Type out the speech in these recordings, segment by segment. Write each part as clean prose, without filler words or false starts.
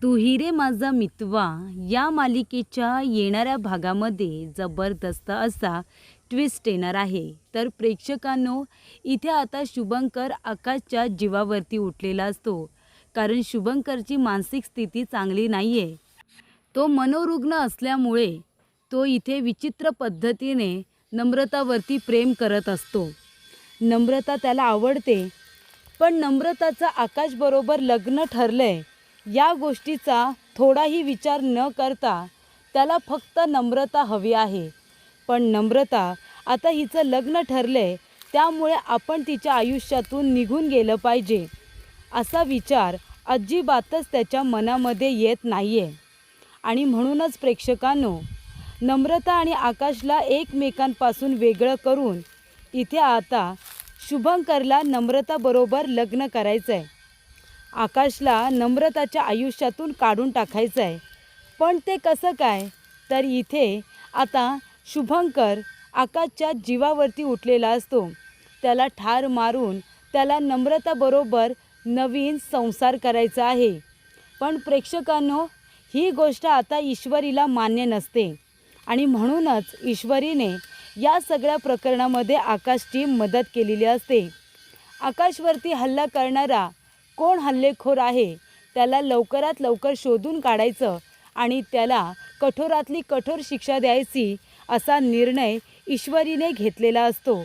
तू ही रे माझा मितवा या मालिकेच्या येणाऱ्या भागामध्ये जबरदस्त असा ट्विस्ट येणार आहे. तर प्रेक्षकांनो, इथे आता शुभंकर आकाशच्या जीवावरती उठलेला असतो. कारण शुभंकरची मानसिक स्थिती चांगली नाही आहे. तो मनोरुग्ण असल्यामुळे तो इथे विचित्र पद्धतीने नम्रतावरती प्रेम करत असतो. नम्रता त्याला आवडते, पण नम्रताचं आकाशबरोबर लग्न ठरलंय या गोष्टीचा थोडाही विचार न करता त्याला फक्त नम्रता हवी आहे. पण नम्रता आता हिचं लग्न ठरलंय, त्यामुळे आपण तिच्या आयुष्यातून निघून गेलं पाहिजे असा विचार अजिबातच त्याच्या मनामध्ये येत नाही आहे. आणि म्हणूनच प्रेक्षकांनो, नम्रता आणि आकाशला एकमेकांपासून वेगळं करून इथे आता शुभंकरला नम्रताबरोबर लग्न करायचं आहे. आकाशला नम्रताच्या आयुष्यातून काढून टाकायचं आहे. पण ते कसं काय? तर इथे आता शुभंकर आकाशच्या जीवावरती उठलेला असतो. त्याला ठार मारून त्याला नम्रताबरोबर नवीन संसार करायचा आहे. पण प्रेक्षकांनो, ही गोष्ट आता ईश्वरीला मान्य नसते आणि म्हणूनच ईश्वरीने या सगळ्या प्रकरणामध्ये आकाशची मदत केलेली असते. आकाशवरती हल्ला करणारा कोण हल्लेखोर आहे त्याला लवकरात लवकर शोधून काढायचं आणि त्याला कठोरातली कठोर शिक्षा द्यायची असा निर्णय ईश्वरीने घेतलेला असतो.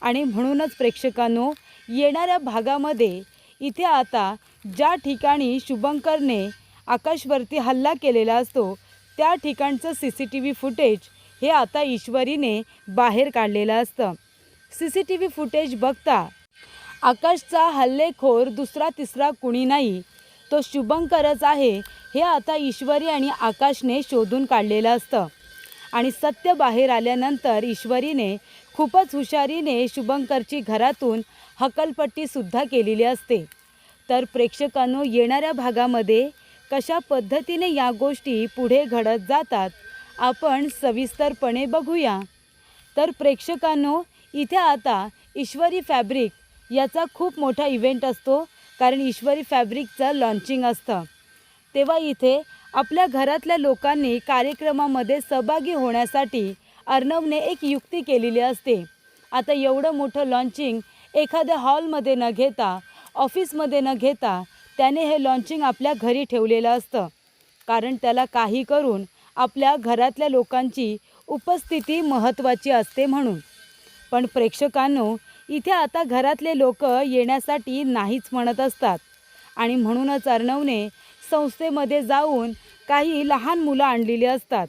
आणि म्हणूनच प्रेक्षकांनो, येणाऱ्या भागामध्ये इथे आता ज्या ठिकाणी शुभंकरने आकाशवरती हल्ला केलेला असतो त्या ठिकाणचं CCTV फुटेज हे आता ईश्वरीने बाहेर काढलेलं असतं. CCTV फुटेज बघता आकाशचा हल्लेखोर दुसरा तिसरा कुणी नाही, तो शुभंकरच आहे हे आता ईश्वरी आणि आकाशने शोधून काढलेलं असतं. आणि सत्य बाहेर आल्यानंतर ईश्वरीने खूपच हुशारीने शुभंकरची घरातून हकलपट्टीसुद्धा केलेली असते. तर प्रेक्षकांनो, येणाऱ्या भागामध्ये कशा पद्धतीने या गोष्टी पुढे घडत जातात आपण सविस्तरपणे बघूया. तर प्रेक्षकांनो, इथे आता ईश्वरी फॅब्रिक याचा खूप मोठा इव्हेंट असतो. कारण ईश्वरी फॅब्रिकचं लॉन्चिंग असतं. तेव्हा इथे आपल्या घरातल्या लोकांनी कार्यक्रमामध्ये सहभागी होण्यासाठी अर्णवने एक युक्ती केलेली असते. आता एवढं मोठं लॉन्चिंग एखाद्या हॉलमध्ये न घेता, ऑफिसमध्ये न घेता त्याने हे लॉन्चिंग आपल्या घरी ठेवलेलं असतं. कारण त्याला काही करून आपल्या घरातल्या लोकांची उपस्थिती महत्त्वाची असते म्हणून. पण प्रेक्षकांनो, इथे आता घरातले लोक येण्यासाठी नाहीच म्हणत असतात. आणि म्हणूनच अर्णवने संस्थेमध्ये जाऊन काही लहान मुलं आणलेली असतात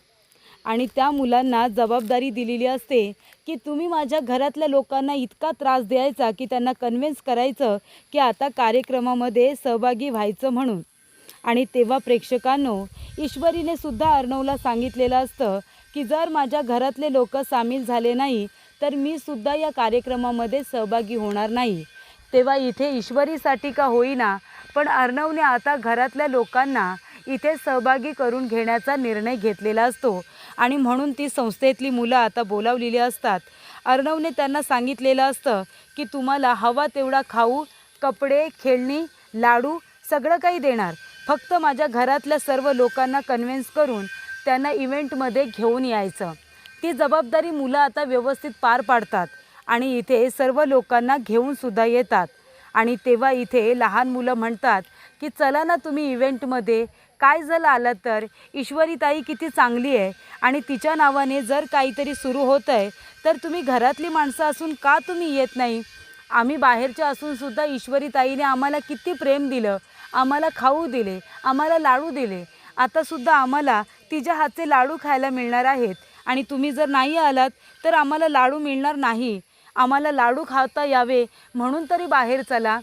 आणि त्या मुलांना जबाबदारी दिलेली असते की तुम्ही माझ्या घरातल्या लोकांना इतका त्रास द्यायचा की त्यांना कन्व्हिन्स करायचं की आता कार्यक्रमामध्ये सहभागी व्हायचं म्हणून. आणि तेव्हा प्रेक्षकांनो, ईश्वरीने सुद्धा अर्णवला सांगितलेलं असतं की जर माझ्या घरातले लोक सामील झाले नाही तर मी सुद्धा या कार्यक्रमामध्ये सहभागी होणार नाही. तेव्हा इथे ईश्वरीसाठी का होईना, पण अर्णवने आता घरातल्या लोकांना इथे सहभागी करून घेण्याचा निर्णय घेतलेला असतो. आणि म्हणून ती संस्थेतली मुलं आता बोलावलेली असतात. अर्णवने त्यांना सांगितलेलं असतं की तुम्हाला हवा तेवढा खाऊ, कपडे, खेळणी, लाडू सगळं काही देणार. फक्त माझ्या घरातल्या सर्व लोकांना कन्व्हिन्स करून त्यांना इव्हेंटमध्ये घेऊन यायचं. ती जबाबदारी मुलं आता व्यवस्थित पार पाडतात आणि इथे सर्व लोकांना घेऊन सुद्धा येतात. आणि तेव्हा इथे लहान मुलं म्हणतात की चला ना तुम्ही इव्हेंटमध्ये, काय झालं आलं तर ईश्वरीताई किती चांगली आहे आणि तिच्या नावाने जर काहीतरी सुरू होतं आहे तर तुम्ही घरातली माणसं असून का तुम्ही येत नाही? आम्ही बाहेरच्या असूनसुद्धा ईश्वरीताईने आम्हाला किती प्रेम दिलं, आम्हाला खाऊ दिले, आम्हाला लाडू दिले. आतासुद्धा आम्हाला तिच्या हातचे लाडू खायला मिळणार आहेत आणि तुम्ही जर नाही आलात तर आम्हाला लाडू मिळणार नाही. आम्हाला लाडू खाता यावे म्हणून तरी बाहेर चला.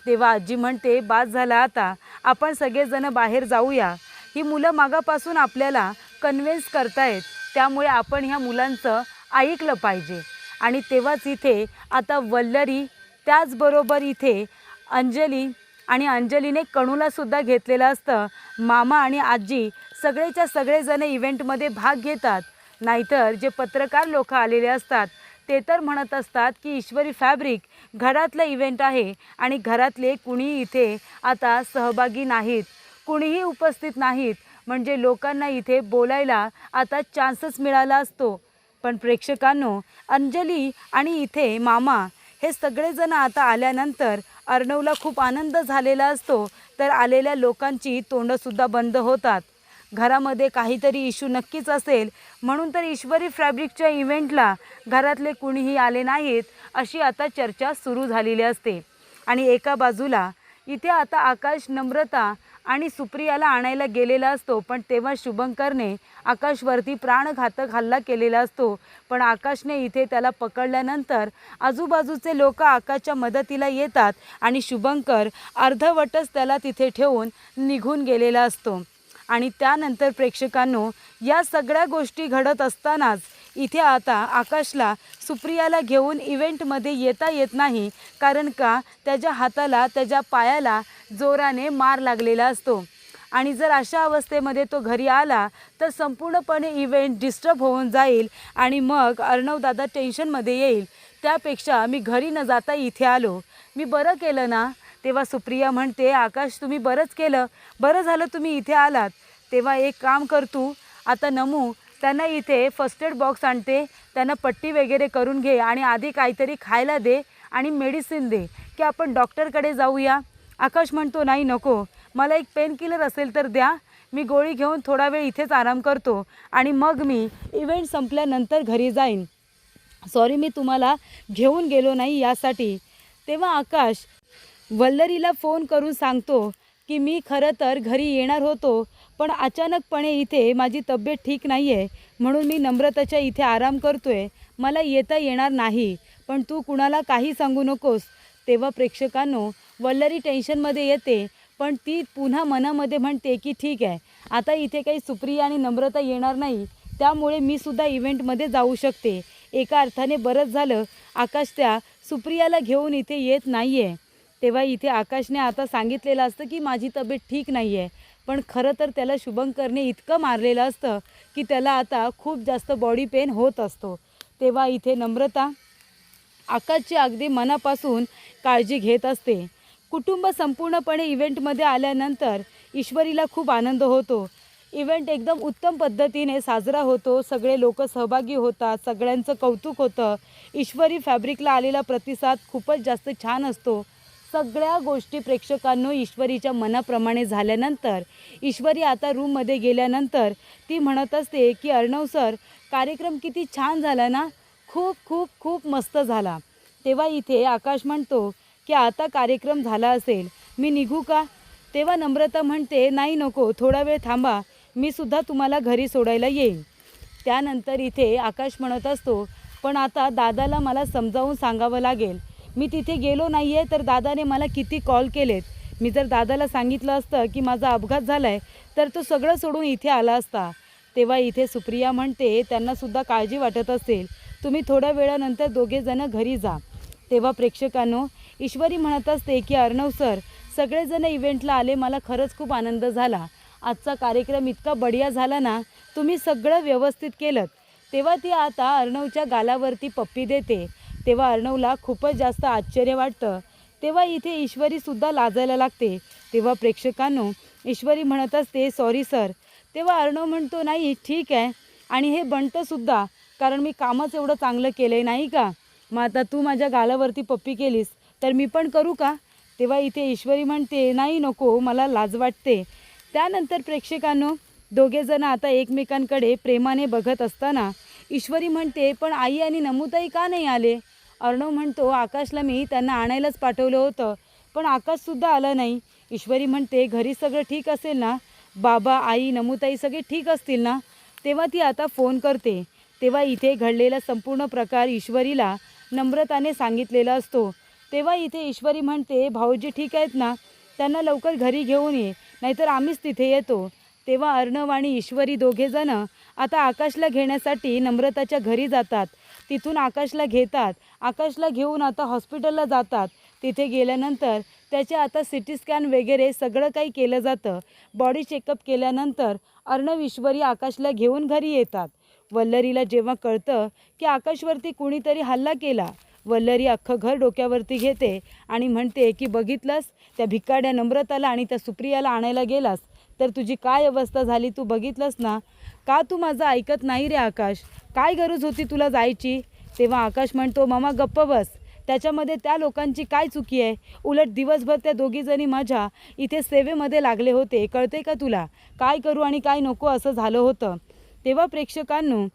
तेव्हा आजी म्हणते, बास झाला आता, आपण सगळेजण बाहेर जाऊया. ही मुलं मागापासून आपल्याला कन्व्हिन्स करतायत, त्यामुळे आपण ह्या मुलांचं ऐकलं पाहिजे. आणि तेव्हाच इथे आता वल्लरी, त्याचबरोबर इथे अंजली आणि अंजलीने कणूलासुद्धा घेतलेलं असतं. मामा आणि आजी सगळेच्या सगळेजण इव्हेंटमध्ये भाग घेतात. नाहीतर जे पत्रकार लोक आलेले असतात ते तर म्हणत असतात की ईश्वरी फॅब्रिक घरातलं इव्हेंट आहे आणि घरातले कुणी इथे आता सहभागी नाहीत. कुणीही उपस्थित नाहीत म्हणजे लोकांना इथे बोलायला आता चान्सच मिळाला असतो. पण प्रेक्षकांनो, अंजली आणि इथे मामा हे सगळेजण आता आल्यानंतर अर्णवला खूप आनंद झालेला असतो. तर आलेल्या लोकांची तोंडंसुद्धा बंद होतात. घरामध्ये काहीतरी इश्यू नक्कीच असेल, म्हणून तर ईश्वरी फॅब्रिकच्या इव्हेंटला घरातले कुणीही आले नाहीत अशी आता चर्चा सुरू झालेली असते. आणि एका बाजूला इथे आता आकाश नम्रता आणि सुप्रियाला आणायला गेलेला असतो. पण तेव्हा शुभंकरने आकाशवरती प्राणघातक हल्ला केलेला असतो. पण आकाशने इथे त्याला पकडल्यानंतर आजूबाजूचे लोक आकाशच्या मदतीला येतात आणि शुभंकर अर्धवटच त्याला तिथे ठेवून निघून गेलेला असतो. आणि त्यानंतर प्रेक्षकांनो, या सगळ्या गोष्टी घडत असतानाच इथे आता आकाशला सुप्रियाला घेऊन इव्हेंटमध्ये येता येत नाही. कारण का त्याच्या हाताला त्याच्या पायाला जोराने मार लागलेला असतो. आणि जर अशा अवस्थेमध्ये तो घरी आला तर संपूर्णपणे इव्हेंट डिस्टर्ब होऊन जाईल आणि मग अर्णवदादा टेन्शनमध्ये येईल. त्यापेक्षा मी घरी न जाता इथे आलो, मी बरं केलं ना. तेव्हा सुप्रिया म्हणते, आकाश तुम्ही बरंच केलं, बरं झालं तुम्ही इथे आलात. तेव्हा एक काम कर तू, आता नमू त्यांना इथे फर्स्ट एड बॉक्स आणते, त्यांना पट्टी वगैरे करून घे आणि आधी काहीतरी खायला दे आणि मेडिसिन दे की आपण डॉक्टरकडे जाऊया. आकाश म्हणतो, नाही नको, मला एक पेन किलर असेल तर द्या, मी गोळी घेऊन थोडा वेळ इथेच आराम करतो आणि मग मी इव्हेंट संपल्यानंतर घरी जाईन. सॉरी मी तुम्हाला घेऊन गेलो नाही यासाठी. तेव्हा आकाश वल्लरीला फोन करून सांगतो की मी खरं तर घरी येणार होतो, पण अचानकपणे इथे माझी तब्येत ठीक नाही आहे म्हणून मी नम्रताच्या इथे आराम करतो आहे, मला येता येणार नाही, पण तू कुणाला काही सांगू नकोस. तेव्हा प्रेक्षकांनो, वल्लरी टेन्शनमध्ये येते पण ती पुन्हा मनामध्ये म्हणते की ठीक आहे, आता इथे काही सुप्रिया आणि नम्रता येणार नाही त्यामुळे मी सुद्धा इव्हेंटमध्ये जाऊ शकते. एका अर्थाने बरंच झालं आकाश त्या सुप्रियाला घेऊन इथे येत नाही आहे. तेव्हा इथे आकाशने आता सांगितलेलं असतं की माझी तब्येत ठीक नाही आहे, पण खरं तर त्याला शुभंकरने इतकं मारलेलं असतं की त्याला आता खूप जास्त बॉडी पेन होत असतो. तेव्हा इथे नम्रता आकाशची अगदी मनापासून काळजी घेत असते. कुटुंब संपूर्णपणे इव्हेंटमध्ये आल्यानंतर ईश्वरीला खूप आनंद होतो. इव्हेंट एकदम उत्तम पद्धतीने साजरा होतो, सगळे लोक सहभागी होतात, सगळ्यांचं कौतुक होतं. ईश्वरी फॅब्रिकला आलेला प्रतिसाद खूपच जास्त छान असतो. सगळ्या गोष्टी प्रेक्षकांनो ईश्वरीच्या मनाप्रमाणे झाल्यानंतर ईश्वरी आता रूममध्ये गेल्यानंतर ती म्हणत असते की अर्णव सर, कार्यक्रम किती छान झाला ना, खूप खूप खूप मस्त झाला. तेव्हा इथे आकाश म्हणतो की आता कार्यक्रम झाला असेल, मी निघू का. तेव्हा नम्रता म्हणते, नाही नको, थोडा वेळ थांबा, मी सुद्धा तुम्हाला घरी सोडायला येईन. त्यानंतर इथे आकाश म्हणत असतो, पण आता दादाला मला समजावून सांगावं लागेल, मी तिथे गेलो नाही आहे तर दादाने मला किती कॉल केलेत. मी जर दादाला सांगितलं असतं की माझा अपघात झाला आहे तर तो सगळं सोडून इथे आला असता. तेव्हा इथे सुप्रिया म्हणते, त्यांनासुद्धा काळजी वाटत असेल, तुम्ही थोड्या वेळानंतर दोघेजणं घरी जा. तेव्हा प्रेक्षकांनो, ईश्वरी म्हणत असते की अर्णव सर, सगळेजण इव्हेंटला आले, मला खरंच खूप आनंद झाला, आजचा कार्यक्रम इतका बढिया झाला ना, तुम्ही सगळं व्यवस्थित केलं. तेव्हा ती आता अर्णवच्या गालावरती पप्पी देते. तेव्हा अर्णवला खूपच जास्त आश्चर्य वाटतं. तेव्हा इथे ईश्वरीसुद्धा लाजायला लागते. तेव्हा प्रेक्षकांनो, ईश्वरी म्हणत असते, सॉरी सर. तेव्हा अर्णव म्हणतो, नाही ठीक आहे, आणि हे बनतंसुद्धा, कारण मी कामच एवढं चांगलं केलं आहे नाही का, मग आता तू माझ्या गालावरती पप्पी केलीस तर मी पण करू का. तेव्हा इथे ईश्वरी म्हणते, नाही नको, मला लाज वाटते. त्यानंतर प्रेक्षकांनो, दोघेजण आता एकमेकांकडे प्रेमाने बघत असताना ईश्वरी म्हणते, पण आई आणि नमुताई का नाही आले. अर्णव म्हणतो, आकाशला मी त्यांना आणायलाच पाठवलं होतं पण आकाशसुद्धा आला नाही. ईश्वरी म्हणते, घरी सगळं ठीक असेल ना, बाबा आई नमुताई सगळे ठीक असतील ना. तेव्हा ती आता फोन करते. तेव्हा इथे घडलेला संपूर्ण प्रकार ईश्वरीला नम्रताने सांगितलेला असतो. तेव्हा इथे ईश्वरी म्हणते, भाऊजी ठीक आहेत ना, त्यांना लवकर घरी घेऊन ये, नाहीतर आम्हीच तिथे येतो. तेव्हा अर्णव आणि ईश्वरी दोघेजणं आता आकाशला घेण्यासाठी नम्रताच्या घरी जातात. तिथून आकाशला घेतात, आकाशला घेऊन आता हॉस्पिटलला जातात. तिथे गेल्यानंतर त्याचे आता सिटी स्कॅन वगैरे सगळं काही केलं जातं. बॉडी चेकअप केल्यानंतर अर्णव ईश्वरी आकाशला घेऊन घरी येतात. वल्लरीला जेव्हा कळतं की आकाशवरती कुणीतरी हल्ला केला, वल्लरी अख्खं घर डोक्यावरती घेते आणि म्हणते की बघितलंस, त्या भिकाड्या नम्रताला आणि त्या सुप्रियाला आणायला गेलास, तर तुझी काय अवस्था झाली तू बघितलंस ना. का तू माझं ऐकत नाही रे आकाश? काय गरज होती तुला जायची? तेव्हा आकाश म्हणतो, मामा गप्प बस. त्याच्यामध्ये त्या लोकांची काय चुकी आहे? उलट दिवसभर त्या दोघीजणी माझ्या इथे सेवेमध्ये लागले होते. कळते का तुला? काय करू आणि काय नको असं झालं होतं. तेव्हा प्रेक्षकांनो,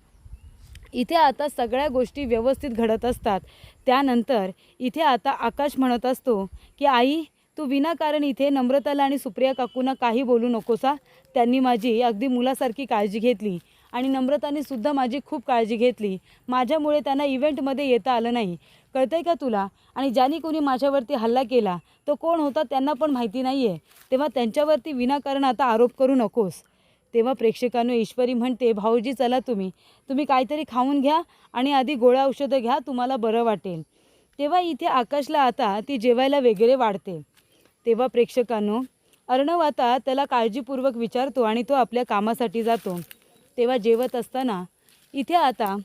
इथे आता सगळ्या गोष्टी व्यवस्थित घडत असतात. त्यानंतर इथे आता आकाश म्हणत असतो की आई, तू विनाकारण इथे नम्रताला आणि सुप्रिया काकूंना काही बोलू नकोस हा. त्यांनी माझी अगदी मुलासारखी काळजी घेतली आणि नम्रताने सुद्धा माझी खूप काळजी घेतली. माझ्यामुळे त्यांना इव्हेंटमध्ये येता आलं नाही. कळतंय का तुला? आणि ज्याने कोणी माझ्यावरती हल्ला केला तो कोण होता त्यांना पण माहिती नाही आहे. तेव्हा त्यांच्यावरती विनाकारण आता आरोप करू नकोस. तेव्हा प्रेक्षकांनो, ईश्वरी म्हणते, भाऊजी चला तुम्ही काहीतरी खाऊन घ्या आणि आधी गोळ्या औषधं घ्या, तुम्हाला बरं वाटेल. तेव्हा इथे आकाशला आता ती जेवायला वगैरे वाढते. तेव्हा प्रेक्षकांनो, अर्णव आता त्याला काळजीपूर्वक विचारतो आणि तो आपल्या कामासाठी जातो. तेव्हा जेवत असताना इथे आता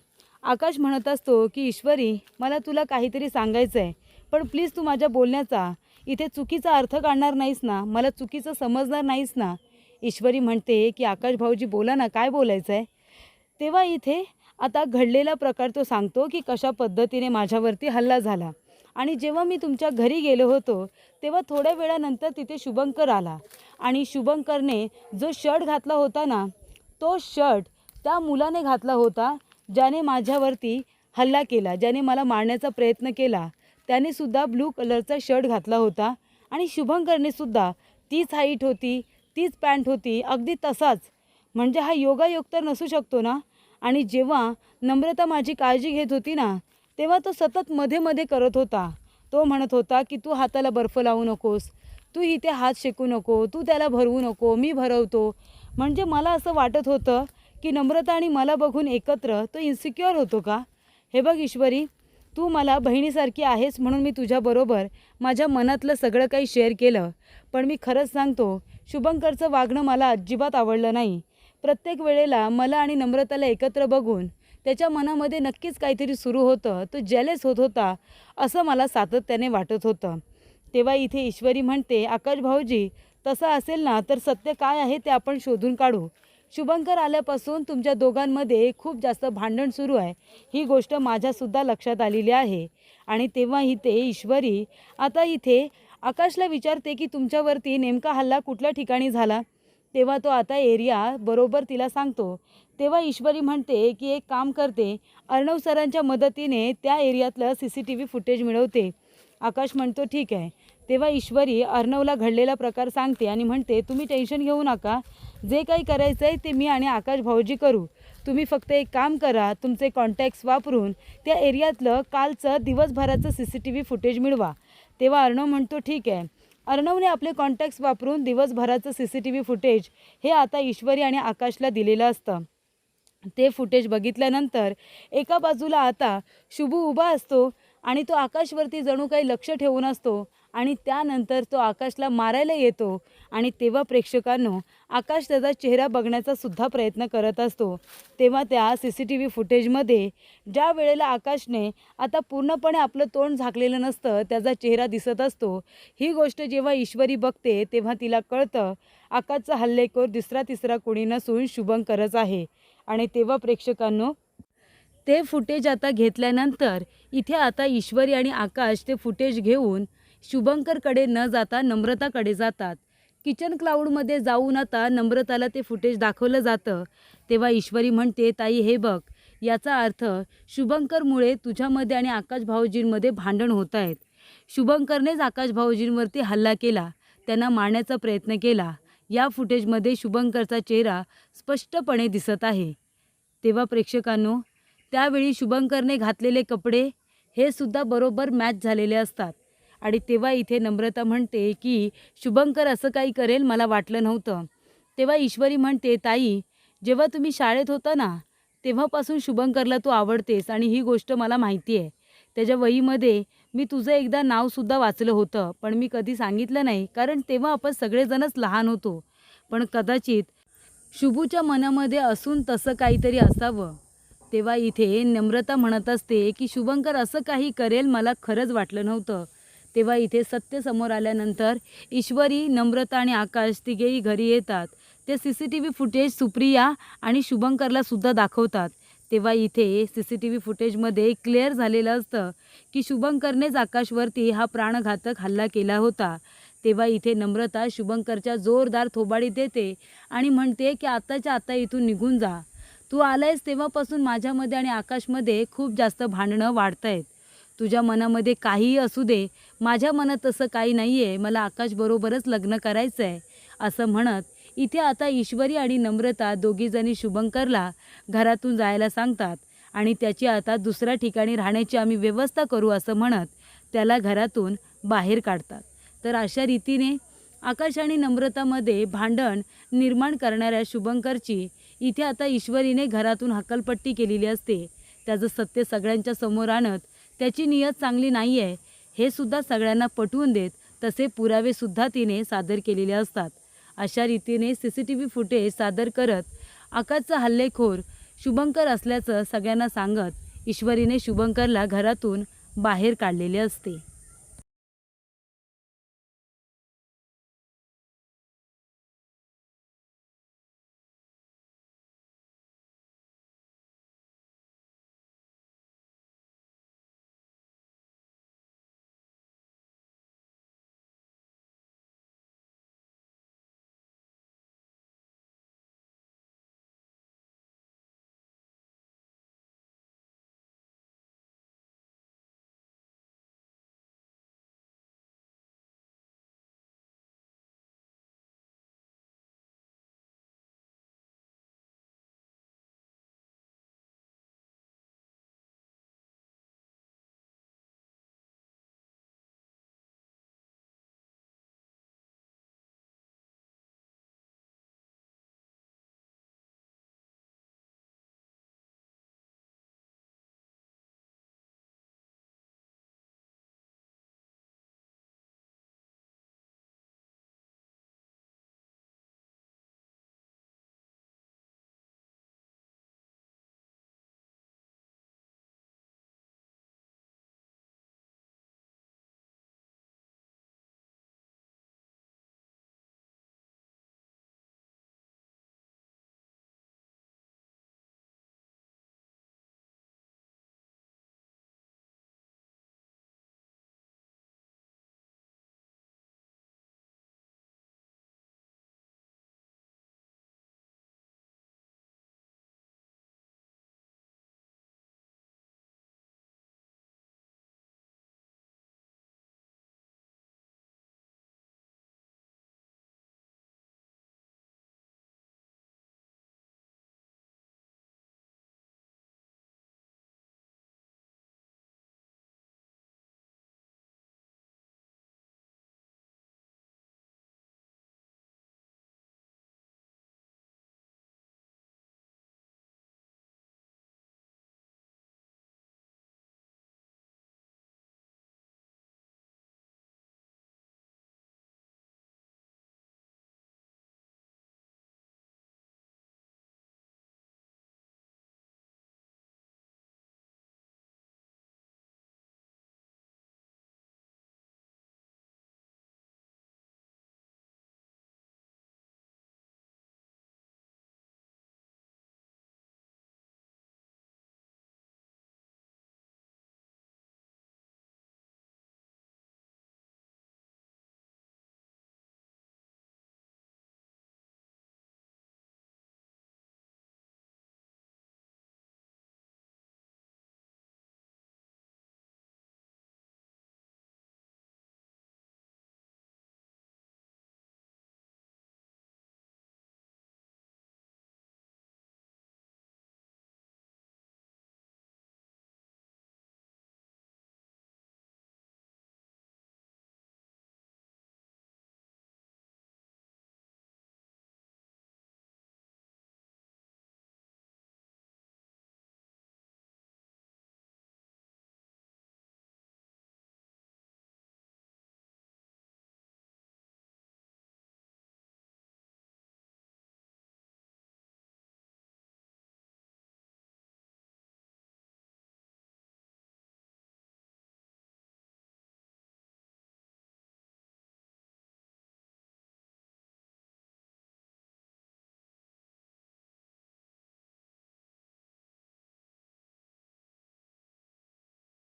आकाश म्हणत असतो की ईश्वरी, मला तुला काहीतरी सांगायचं आहे, पण प्लीज तू माझ्या बोलण्याचा इथे चुकीचा अर्थ काढणार नाहीस ना, मला चुकीचं समजणार नाहीस ना. ईश्वरी म्हणते की आकाश भाऊजी बोला ना, काय बोलायचं आहे? तेव्हा इथे आता घडलेला प्रकार तो सांगतो की कशा पद्धतीने माझ्यावरती हल्ला झाला. आणि जेव्हा मी तुमच्या घरी गेलो होतो तेव्हा थोड्या वेळानंतर तिथे शुभंकर आला आणि शुभंकरने जो शर्ट घातला होता ना, तो शर्ट त्या मुलाने घातला होता ज्याने माझ्यावरती हल्ला केला, ज्याने मला मारण्याचा प्रयत्न केला. त्याने सुद्धा ब्लू कलरचा शर्ट घातला होता आणि शुभंकरने सुद्धा तीच हाईट होती, तीच पॅन्ट होती, अगदी तसाच. म्हणजे हा योगायोग तर नसू शकतो ना. आणि जेव्हा नम्रता माझी काळजी घेत होती ना, तेव्हा तो सतत मध्ये मध्ये करत होता. तो म्हणत होता की तू हाताला बर्फ लावू नकोस, तू इथे हात शेकू नको, तू त्याला भरवू नको, मी भरवतो. म्हणजे मला असं वाटत होतं की नम्रता आणि मला बघून एकत्र तो इन्सिक्युअर होतो का? हे बघ ईश्वरी, तू मला बहिणीसारखी आहेस म्हणून मी तुझ्याबरोबर माझ्या मनातलं सगळं काही शेअर केलं. पण मी खरंच सांगतो, शुभंकरचं वागणं मला अजिबात आवडलं नाही. प्रत्येक वेळेला मला आणि नम्रताला एकत्र बघून त्याच्या मनामध्ये नक्कीच काहीतरी सुरू होतं. तो जेलस होत होता असं मला सातत्याने वाटत होतं. तेव्हा इथे ईश्वरी म्हणते, आकाश भाऊजी, तसं असेल ना तर सत्य काय आहे ते आपण शोधून काढू. शुभंकर आल्यापासून तुमच्या दोघांमध्ये खूप जास्त भांडण सुरू आहे, ही गोष्ट माझ्यासुद्धा लक्षात आलेली आहे. आणि तेव्हा इथे ईश्वरी आता इथे आकाशला विचारते की तुमच्यावरती नेमका हल्ला कुठल्या ठिकाणी झाला. तेव्हा तो आता एरिया बरोबर तिला सांगतो. तेव्हा ईश्वरी म्हणते की एक काम करते, अर्णव सरांच्या मदतीने त्या एरियातलं CCTV फुटेज मिळवते. आकाश म्हणतो ठीक आहे. तेव्हा ईश्वरी अर्णवला घडलेला प्रकार सांगते आणि म्हणते, तुम्ही टेन्शन घेऊ नका, जे काही करायचं आहे ते मी आणि आकाश भाऊजी करू. तुम्ही फक्त एक काम करा, तुमचे कॉन्टॅक्ट्स वापरून त्या एरियातलं कालचं दिवसभराचं CCTV फुटेज मिळवा. तेव्हा अर्णव म्हणतो ठीक आहे. अर्णवने आपले कॉन्टॅक्ट्स वापरून दिवसभराचं CCTV फुटेज हे आता ईश्वरी आणि आकाशला दिलेलं असतं. ते फुटेज बघितल्यानंतर एका बाजूला आता शुभू उभा असतो आणि तो आकाशवरती जणू काही लक्ष ठेवून असतो आणि त्यानंतर तो आकाशला मारायला येतो. आणि तेव्हा प्रेक्षकांनो, आकाश त्याचा चेहरा बघण्याचा सुद्धा प्रयत्न करत असतो. तेव्हा त्या CCTV फुटेजमध्ये ज्या वेळेला आकाशने आता पूर्णपणे आपलं तोंड झाकलेलं नसतं, त्याचा चेहरा दिसत असतो. ही गोष्ट जेव्हा ईश्वरी बघते तेव्हा तिला कळतं आकाशचा हल्लेखोर दुसरा तिसरा कोणी नसून शुभंकरच आहे. आणि तेव्हा प्रेक्षकांनो, ते फुटेज आता घेतल्यानंतर इथे आता ईश्वरी आणि आकाश ते फुटेज घेऊन शुभंकरकडे न जाता नम्रताकडे जातात. किचन क्लाउडमध्ये जाऊन आता नम्रताला ते फुटेज दाखवलं जातं. तेव्हा ईश्वरी म्हणते, ताई हे बघ, याचा अर्थ शुभंकरमुळे तुझ्यामध्ये आणि आकाश भाऊजींमध्ये भांडण होत आहेत. शुभंकरनेच आकाश भाऊजींवरती हल्ला केला, त्यांना मारण्याचा प्रयत्न केला. या फुटेजमध्ये शुभंकरचा चेहरा स्पष्टपणे दिसत आहे. तेव्हा प्रेक्षकांनो, त्यावेळी शुभंकरने घातलेले कपडे हे सुद्धा बरोबर मॅच झालेले असतात. आणि तेव्हा इथे नम्रता म्हणते की शुभंकर असं काही करेल मला वाटलं नव्हतं. तेव्हा ईश्वरी म्हणते, ताई, जेव्हा तुम्ही शाळेत होता ना तेव्हापासून शुभंकरला तू आवडतेस आणि ही गोष्ट मला माहिती आहे. त्याच्या वहीमध्ये मी तुझं एकदा नावसुद्धा वाचलं होतं, पण मी कधी सांगितलं नाही कारण तेव्हा आपण सगळेजणच लहान होतो. पण कदाचित शुभूच्या मनामध्ये असून तसं काहीतरी असावं. तेव्हा इथे नम्रता म्हणत असते की शुभंकर असं काही करेल मला खरंच वाटलं नव्हतं. तेव्हा इथे सत्य समोर आल्यानंतर ईश्वरी, नम्रता आणि आकाश तिघेही घरी येतात. ते CCTV फुटेज सुप्रिया आणि शुभंकरला सुद्धा दाखवतात. तेव्हा इथे CCTV फुटेजमध्ये क्लिअर झालेलं असतं की शुभंकरनेच आकाशवरती हा प्राणघातक हल्ला केला होता. तेव्हा इथे नम्रता शुभंकरच्या जोरदार थोबाडीत देते आणि म्हणते की आत्ताच्या आत्ता इथून निघून जा. तू आलायस तेव्हापासून माझ्यामध्ये आणि आकाशमध्ये खूप जास्त भांडणं वाढत आहेत. तुझ्या मनामध्ये काहीही असू दे, माझ्या मनात तसं काही नाही आहे. मला आकाशबरोबरच लग्न करायचं आहे, असं म्हणत इथे आता ईश्वरी आणि नम्रता दोघीजणी शुभंकरला घरातून जायला सांगतात आणि त्याची आता दुसऱ्या ठिकाणी राहण्याची आम्ही व्यवस्था करू असं म्हणत त्याला घरातून बाहेर काढतात. तर अशा रीतीने आकाश आणि नम्रतामध्ये भांडण निर्माण करणाऱ्या शुभंकरची इथे आता ईश्वरीने घरातून हकालपट्टी केलेली असते. त्याचं सत्य सगळ्यांच्या समोर आणत त्याची नियत चांगली नाही आहे हे सुद्धा सगळ्यांना पटवून देत तसे पुरावेसुद्धा तिने सादर केलेले असतात. अशा रीतीने CCTV फुटेज सादर करत आकाशचा हल्लेखोर शुभंकर असल्याचं सगळ्यांना सांगत ईश्वरीने शुभंकरला घरातून बाहेर काढलेले असते.